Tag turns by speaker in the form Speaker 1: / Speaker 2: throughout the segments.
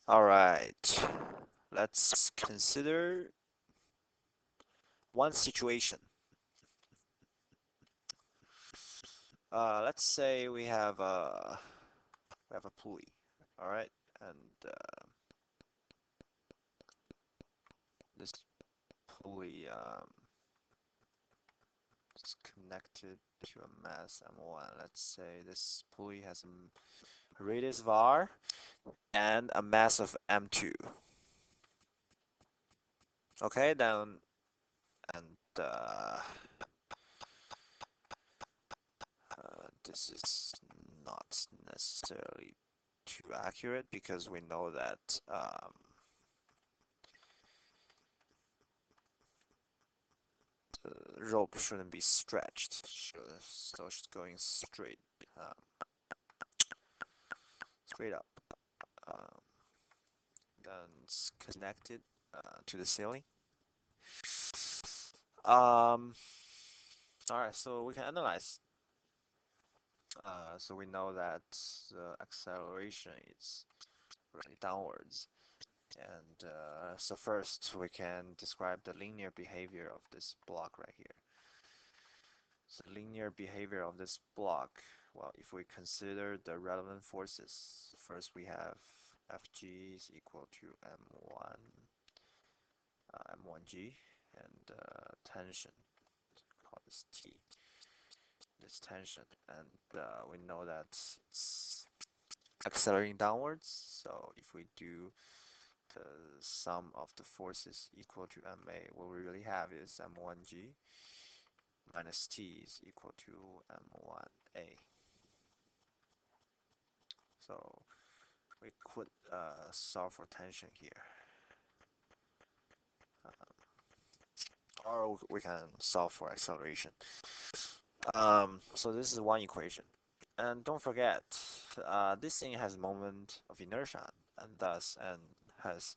Speaker 1: All right, let's consider one situation. Let's say we have a pulley, all right, and this pulley is connected to a mass M1. Let's say this pulley has a radius of R and a mass of M2. Okay, then and this is not necessarily too accurate because we know that the rope shouldn't be stretched, so it's going um, straight up. Um, then it's connected to the ceiling. Um, all right, so we can analyze. So we know that the acceleration is really downwards. And so first we can describe the linear behavior of this block right here. So linear behavior of this block, well, if we consider the relevant forces, first we have Fg is equal to m1, m1g, and tension, call this T, this tension, and we know that it's accelerating downwards, so if we do the sum of the forces equal to ma, what we really have is m1g minus t is equal to m1a. So we could solve for tension here, or we can solve for acceleration. So this is one equation, and don't forget, this thing has moment of inertia, and thus and has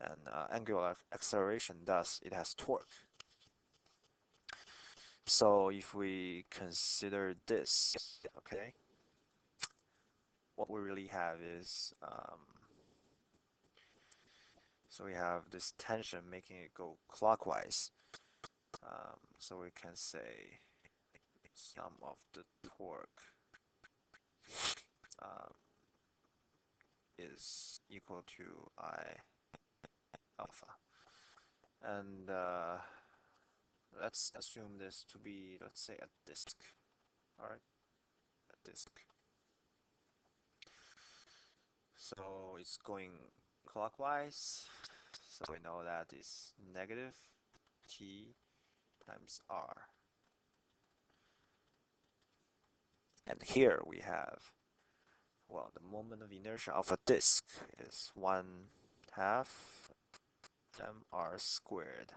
Speaker 1: an angular acceleration. Thus, it has torque. So if we consider this, okay, what we really have is so we have this tension making it go clockwise. So we can say sum of the torque um, is equal to I alpha. And let's assume this to be, let's say, a disk. All right, a disk. So it's going clockwise. So we know that is negative t times r. And here we have, well, the moment of inertia of a disk is 1/2 mr squared.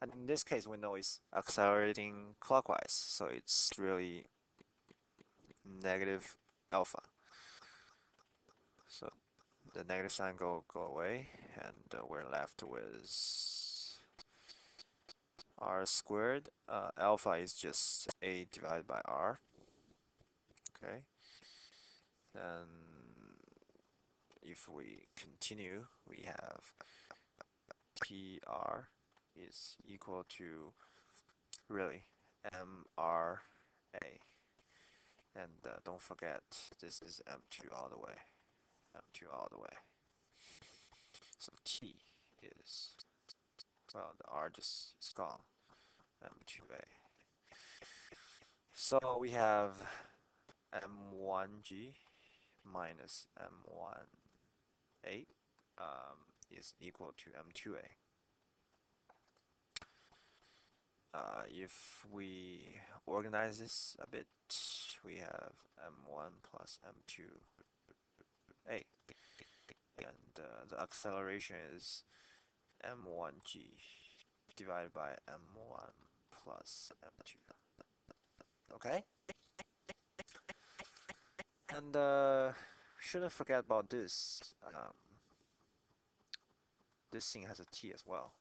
Speaker 1: And in this case, we know it's accelerating clockwise, so it's really negative alpha. So the negative sign go away, and we're left with r squared. Alpha is just a divided by r. Okay, then if we continue, we have PR is equal to really MRA. And don't forget, this is M2 all the way. M2 all the way. So T is, well, the R just is gone. M2A. So we have M1G minus M1A is equal to M2A. If we organize this a bit, we have m1 plus m2a, and the acceleration is m1g divided by m1 plus m2. Okay, and shouldn't forget about this. This thing has a t as well.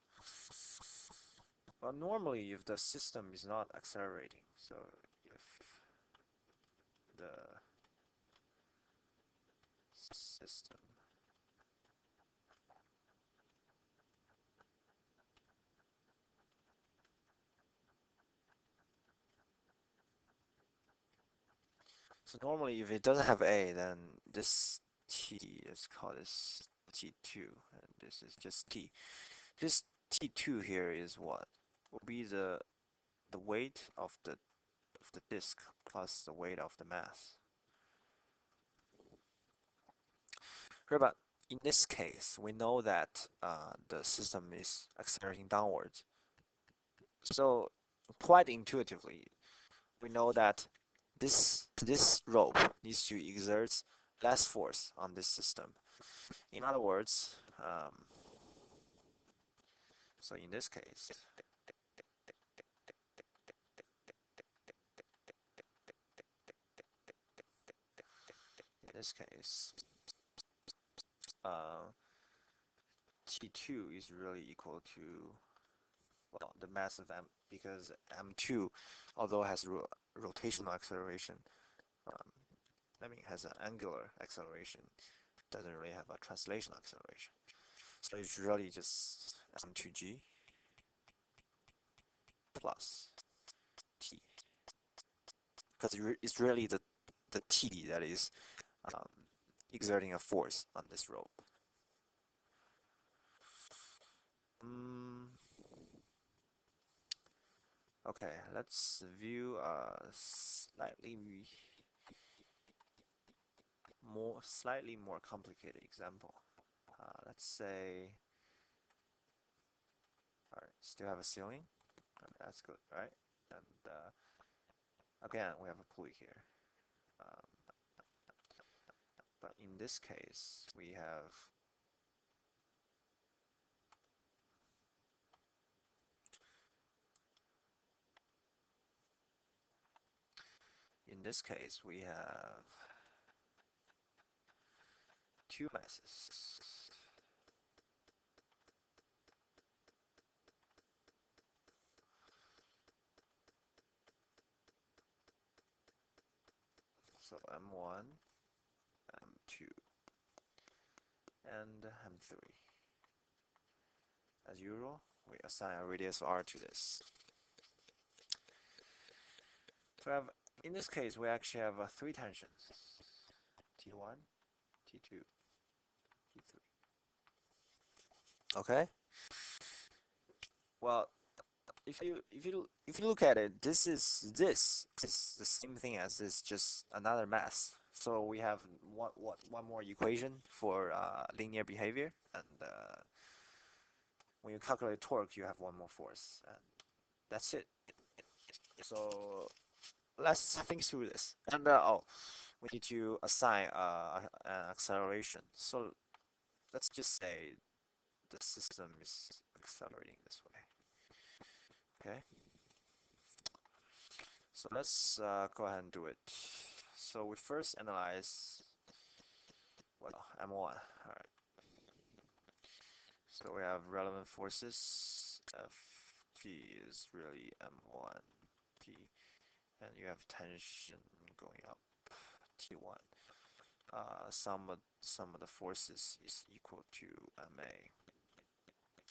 Speaker 1: Well, normally, if the system is not accelerating, so if the system So normally if it doesn't have A, then this T is called as T2, and this is just T. This T2 here is what? Will be the weight of the disk plus the weight of the mass. But in this case, we know that the system is accelerating downwards. So quite intuitively, we know that this rope needs to exert less force on this system. In other words, so in this case, uh, T2 is really equal to, well, the mass of M, because M2, although has rotational acceleration, um, has an angular acceleration, doesn't really have a translational acceleration. So it's really just M2G plus T, because it's really the T that is um, exerting a force on this rope. Okay, let's view a slightly more complicated example. Let's say, all right, still have a ceiling. That's good, right? And again, we have a pulley here. Um, but in this case, we have two masses. So M1, M2, and M3. As usual, we assign a radius R to this. So in this case, we actually have three tensions: T1, T2, T3. Okay. Well, if you look at it, this is the same thing as this, just another mass. So we have one more equation for linear behavior, and when you calculate torque, you have one more force, and that's it. So let's think through this. And we need to assign an acceleration. So let's just say the system is accelerating this way. Okay. So let's go ahead and do it. So we first analyze, well, M1. All right. So we have relevant forces. Fg is really M1 P, and you have tension going up, T1. Sum of the forces is equal to Ma.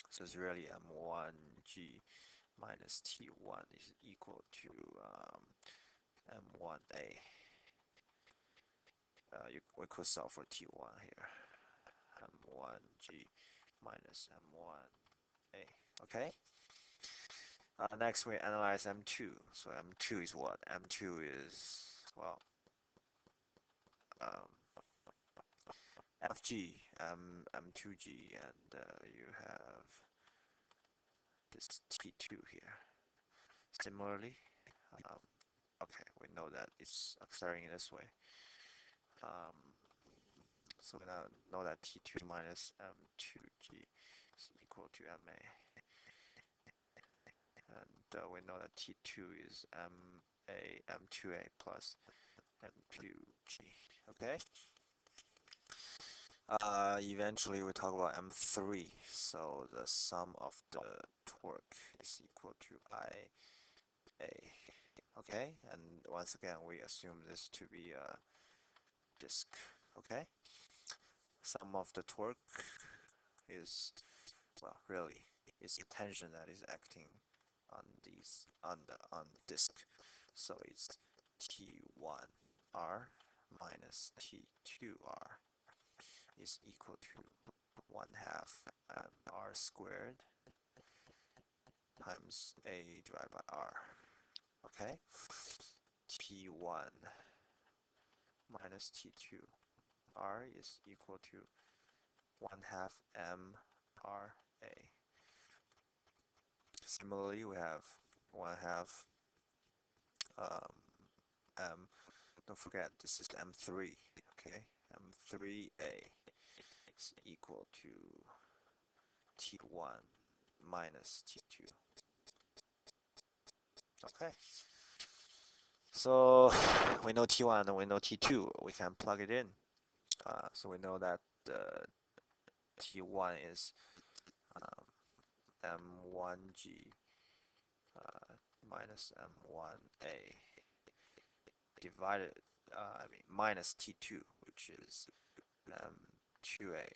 Speaker 1: So it's really M1G minus T1 is equal to M1A. We could solve for T1 here. M1G minus M1A. Okay? Next we analyze M2. So M2 is what? M2 is, well, Fg, M2G, and you have this T2 here. Similarly, okay, we know that it's accelerating this way. So we now know that T2 minus M2G is equal to Ma. And we know that T2 is M2A plus M2G. Okay? Eventually we talk about M3. So the sum of the torque is equal to IA. Okay? And once again, we assume this to be a disk. Okay? Sum of the torque is, well, really, it's the tension that is acting on the disk. So it's T1R minus T2R is equal to 1/2 R squared times A divided by R. Okay? T1 minus T2 R is equal to 1/2 MRA. Similarly, we have 1/2 um, M. Don't forget, this is M3. Okay, M3A is equal to T1 minus T2. Okay, so we know T1 and we know T2. We can plug it in. So we know that T1 is M1G minus M1A divided, minus T2, which is M2A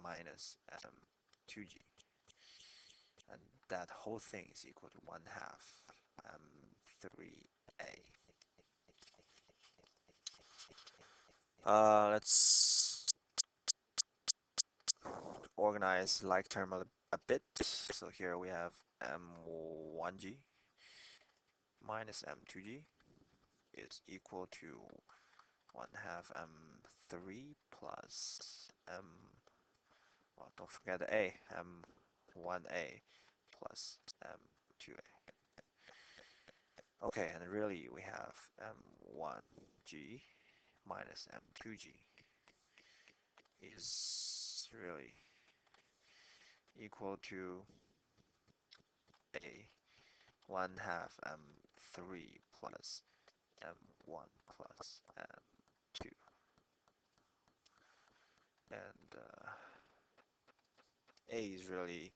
Speaker 1: minus M2G. And that whole thing is equal to 1/2 M3A. Let's organize like term a bit. So here we have M1G minus M2G is equal to 1/2 M3 plus well, don't forget the A, M1A plus M2A. Okay, and really we have M1G minus M2G is really equal to A 1/2 M3 plus M1 plus M2. And A is really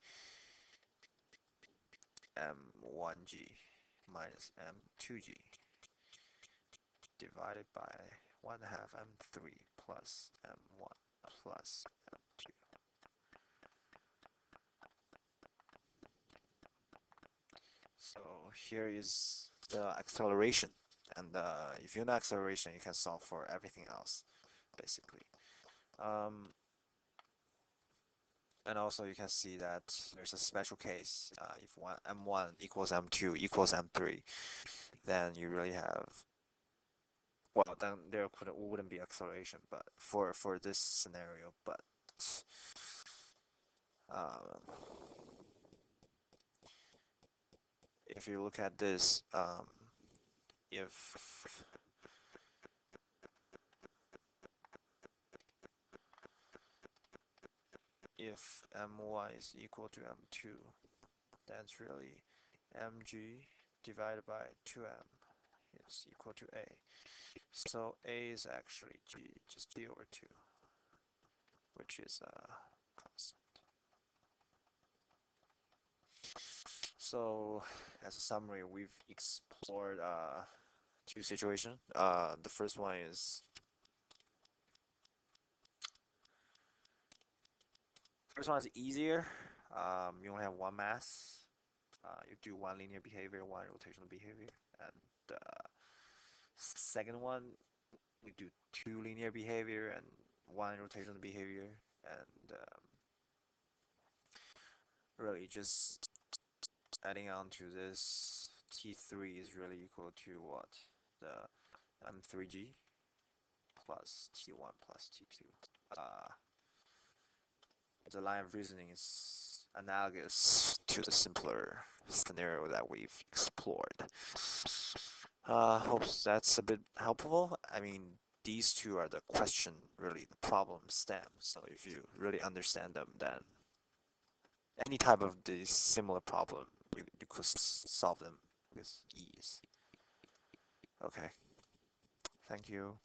Speaker 1: M1G minus M2G divided by 1/2 M3 plus M1 plus M2. So here is the acceleration, and if you know acceleration, you can solve for everything else, basically. And also you can see that there's a special case. If M1 equals M2 equals M3, then you really have, well, then there wouldn't be acceleration, but for this scenario, but um, if you look at this, if M1 is equal to M2, that's really mg divided by 2m is equal to a. So a is actually g, just g over 2, which is constant. So as a summary, we've explored two situations. The first one is easier. You only have one mass. You do one linear behavior, one rotational behavior, and second one we do two linear behavior and one rotational behavior, and really just adding on to this, T3 is really equal to what? The M3G plus T1 plus T2. The line of reasoning is analogous to the simpler scenario that we've explored. Hope that's a bit helpful. I mean, these two are the question, really, the problem stem. So if you really understand them, then any type of this similar problem, you could solve them with ease. Okay, thank you.